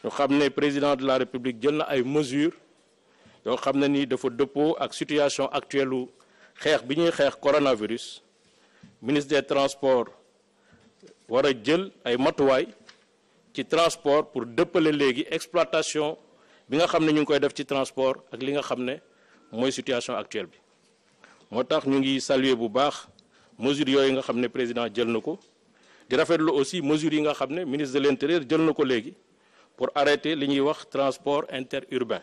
ñu xam ne président de la république jël na ay mesures yoo xam ne ni dafa dëppoo ak situation actuelle u xeex bi ñuy xeex coronavirus. Ministre des transports war a jël ay matuwaay ci transport pour dëppale léegi exploitation bi nga xam ne ñu ngi koy def ci transport ak li nga xam ne mooy situation actuelle bi. moo tax ñu ngi saluer bu baax mesures yooyu nga xam ne président jël na ko di rafetlu aussi mesures yi nga xam ne ministre de l'intérieur jël na ko léegi pour arrêter li ñuy wax transport interurbain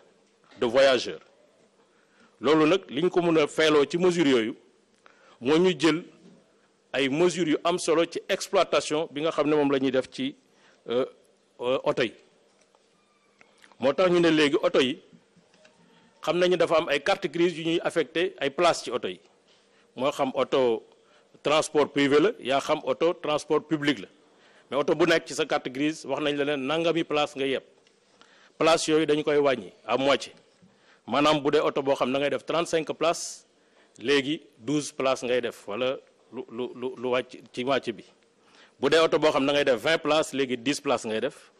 de voyageurs. loolu nag li ñu ko mën a feeloo ci mesures yooyu moo ñu jël ay mesures yu am solo ci exploitation bi nga xam ne moom la ñuy def ci oto yi. moo tax ñu ne léegi oto yi xam nañu dafa am ay carte grise yu ñuy affecté ay place ci oto yi moo xam oto transport privé la yaa xam oto transport public la mais oto bu nekk ci sa carte grise wax nañ la ne nangami place nga yeb place yooyu dañu koy wàññi à moitié maanaam bu dee oto boo xam da ngay def 35 places léegi 12 places ngay def wala lu wàcc ci wàcc bi bu dee oto boo xam da ngay def 20 places léegi 10 places ngay def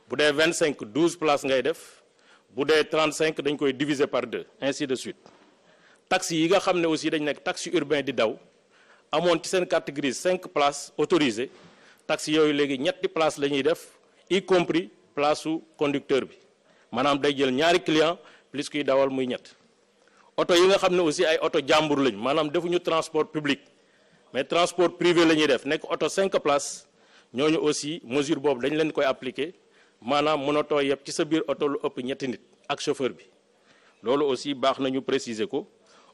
bu dee 25 12 places ngay def bu dee 35 dañ koy diviser par 2 ainsi de suite. taxi yi nga xam ne aussi dañ nekk taxi urbain di daw amoon ci seen carte grise 5 places autorisées taxi yooyu léegi ñetti places la ñuy def y compris place su conducteur bi maanaam day jël ñaari client plus kuy dawal muy ñett. oto yi nga xam ne aussi ay oto jàmbur lañ maanaam defuñu transport public mais transport privé la ñuy def nekk oto 5 places ñooñu aussi mesure boobu dañ leen koy appliquer maanaam mënatoo yeb ci sa biir oto lu ëpp ñetti nit ak chauffeur bi. loolu aussi baax nañu préciser ko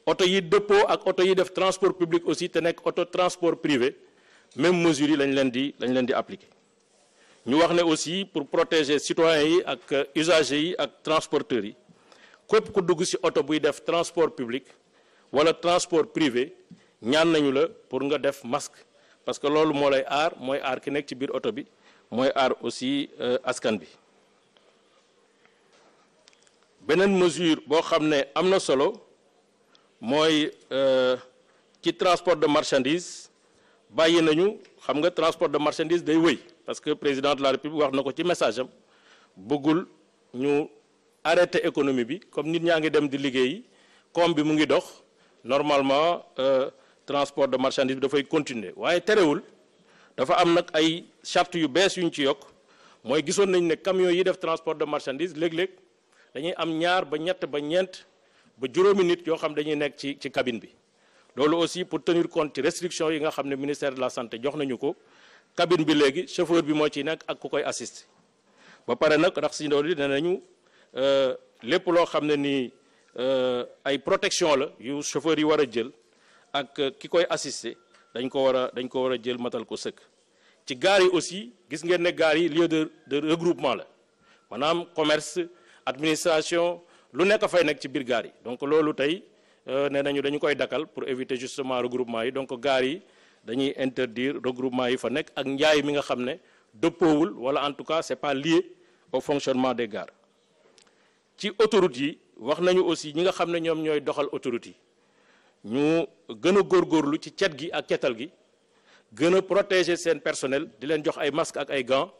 oto yi dëppoo ak oto yi def transport public aussi te nekk oto transport privé même mesure yi lañ leen di appliquer. ñu wax ne aussi pour protéger citoyens yi ak usagers yi ak transporteurs yi képp ku dugg ci oto buy def transport public wala transport privé ñaan nañu la pour nga def masque parce que loolu moo lay aar mooy aar ki nekk ci biir oto bi mooy aar aussi askan bi. beneen mesure boo xam ne am na solo mooy ci transport de marchandise bàyyi nañu xam nga transport de marchandise day wëy parce que président de la république wax na ko ci message am bëggul ñu arrêter économie bi comme nit ñaa ngi dem di liggéeyi koom bi mu ngi dox normalement transport de marchandise bi dafay continuer waaye terewul dafa am nag ay charte yu bees yu ñu ci yokk mooy gisoon nañ ne camion yi def transport de marchandise léeg-léeg dañuy am ñaar ba ñett ba ñeent ba juróomi nit yoo xam dañuy nekk ci cabine bi loolu aussi pour tenir compte ci restriction yi nga xam ne ministère de la santé jox nañu ko cabine bi léegi chauffeur bi moo ciy nekk ak ku koy assister ba pare nag ndax si loolu nee nañu lépp loo xam ne nii ay protection la yu chauffeur yi war a jël ak ki koy assister dañ ko war a jël matal ko sëkk. ci gaar yi aussi gis ngeen ne gaar yi lieu de regroupement la maanaam commerce administration lu nekk fay nekk ci biir gaar yi donc loolu tey nee nañu dañu koy dakkal pour éviter justement regroupement yi donc gaar yi dañuy interdire regroupement yi fa nekk ak njaay mi nga xam ne dëppoowul wala en tout cas c'est pas lié au fonctionnement des gares. ci autoroute yi wax nañu aussi ñi nga xam ne ñoom ñooy doxal autoroute yi ñu gën a góorgóorlu ci cet gi ak cetal gi gën a protéger seen personnel di leen jox ay masques ak ay gants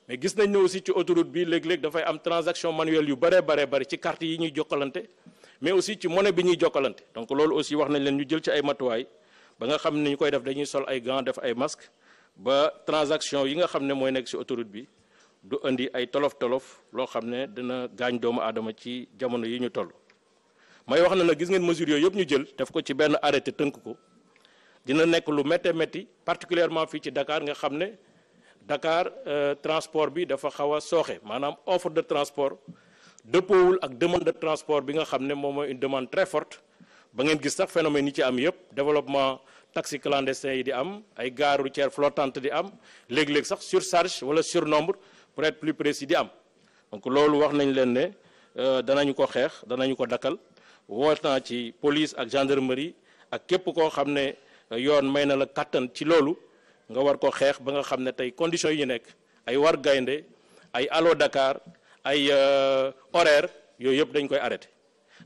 mais gis nañ ne aussi ci autoroute bi léeg-léeg dafay am transaction manuelle yu bare ci carte yi ñuy jokkalante mais aussi ci monnaie bi ñuy jokkalante donc loolu aussi wax nañ leen ñu jël ci ay matuwaay ba nga xam ne ñu koy def dañuy sol ay gants def ay masques ba transaction yi nga xam ne mooy nekk ci autoroute bi du indi ay tolof-tolof loo xam ne dina gaañ doomu aadama ci jamono yi ñu toll. may wax na nag gis ngeen mesures yooyu yëpp ñu jël def ko ci benn arrêté tënk ko dina nekk lu métti particulièrement fii ci Dakar nga xam ne Dakar transport bi dafa xaw a sooxe maanaam offre de transport dëppoowul ak demande de transport bi nga xam ne moom mooy une demande très forte ba ngeen gis sax phénomène yi ci am yëpp développement taxi clandestin yi di am ay gares routières flottantes di am léeg-léeg sax surcharge wala surnombre pour être plus précis di am donc loolu wax nañ leen ne danañu ko xeex danañu ko dakkal woot naa ci police ak gendarmerie ak képp koo xam ne yoon may na la kattan ci loolu nga war ko xeex ba nga xam ne tey conditions yi ñu nekk ay war gaynde ay allo Dakar ay horaire yooyu yëpp dañ koy arrêté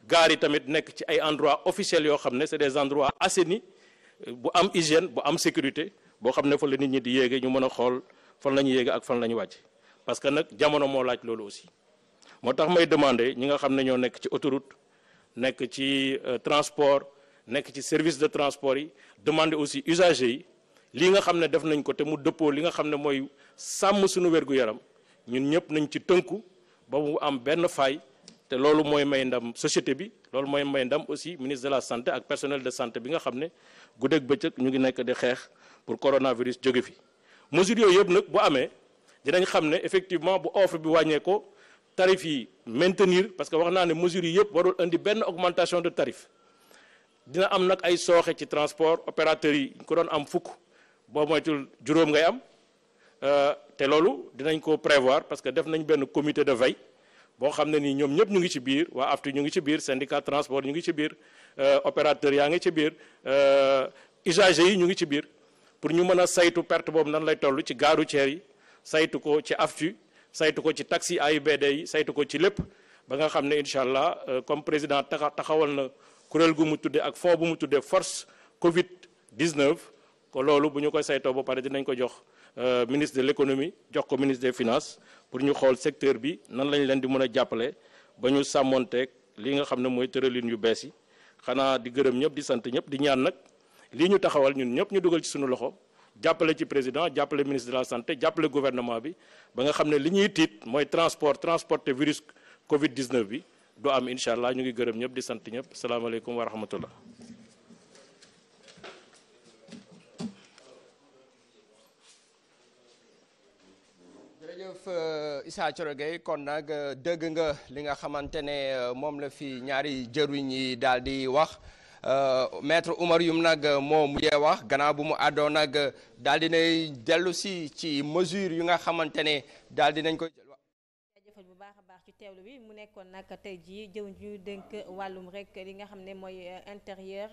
gaar yi tamit nekk ci ay endroits officiels yoo xam ne c'est des endroits assainis bu am hygiène bu am sécurité boo xam ne fa la nit ñi di yéege ñu mën a xool fan la ñu yéege ak fan la ñu wàcc parce que nag jamono moo laaj loolu aussi moo tax may demander ñi nga xam ne ñoo nekk ci autoroute nekk ci transport nekk ci service de transport yi demander aussi usagers yi lii nga xam ne def nañ ko te mu dëppoo li nga xam ne mooy sàmm suñu wér-gu-yaram ñun ñëpp nañ ci tënku ba mu am benn faay te loolu mooy may ndam société bi loolu mooy may ndam aussi ministre de la santé ak personnel de santé bi nga xam ne guddeeg bëccëg ñu ngi nekk di xeex pour coronavirus jóge fi mesures yooyu yëpp nag bu amee dinañ xam ne effectivement bu offre bi wàññee ko tarif yi maintenir parce que wax naa ne mesures yi yëpp warul indi benn augmentation de tarif dina am nag ay sooxe ci transport opérateurs yi ko doon am fukk boo moytul juróom ngay am te loolu dinañ ko prévoir parce que def nañ benn comité de veille boo xam ne nii ñoom ñëpp ñu ngi ci biir waa AFTU ñu ngi ci biir syndicat transport ñu ngi ci biir opérateurs yaa ngi ci biir usagers yi ñu ngi ci biir pour ñu mën a saytu perte boobu nan lay toll ci gare routière yi saytu ko ci AFTU saytu ko ci taxi AIBD yi saytu ko ci lépp ba nga xam ne incha allah comme président taxawal na kuréel gu mu tuddee ak fond bu mu tuddee force Covid 19 ko loolu bu ñu koy saytoo ba pare dinañ ko jox ministre de l'économie jox ko ministre des finances pour ñu xool secteur bi nan lañ leen di mën a jàppale ba ñu sàmmonteeg li nga xam ne mooy tëralin yu bees yi xanaa di gërëm ñëpp di sant ñëpp di ñaan nag lii ñu taxawal ñun ñëpp ñu dugal ci suñu loxo jàppale ci président jàppale ministre de la santé jàppale gouvernement bi ba nga xam ne li ñuy tiit mooy transporter virus Covid 19 bi du am incha allah ñu ngi gërëm ñëpp di sant ñëpp salaamaaleykum wa rahmatullah. jërëjëf Issa Thioro Gueye kon nag dëgg nga li nga xamante ne moom la fi ñaari jëruñ yi daal di wax maître Oumar Youm nag moo mujjee wax gannaaw bu mu àddoo nag daal di nay dellu ci mesure yu nga xamante ne daal di nañ ko jël. jaajëfal bu baax a baax ci teewlu bi mu nekkoon nag tey jii jëw ñu dénk wàllum rek li nga xam ne mooy intérieur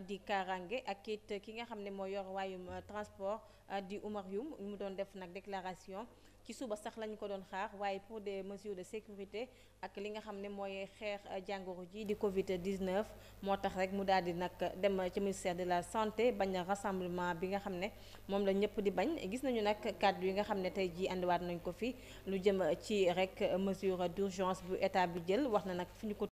di kaaraange ak it ki nga xam ne mooy yor waayum transport di Oumar Youm mu doon def nag déclaration. ci suba sax lañu ko doon xaar waaye pour des mesures de sécurité ak li nga xam ne mooy xeex jàngoro ji di Covid 19 moo tax rek mu daal di nag dem ci ministère de la santé bañ a rassemblement bi nga xam ne moom la ñëpp di bañ gis nañu nag kàddu yi nga xam ne tey jii andiwaat nañ ko fi lu jëm ci rek mesure d'urgence bu état bi jël wax na nag fi ñu ko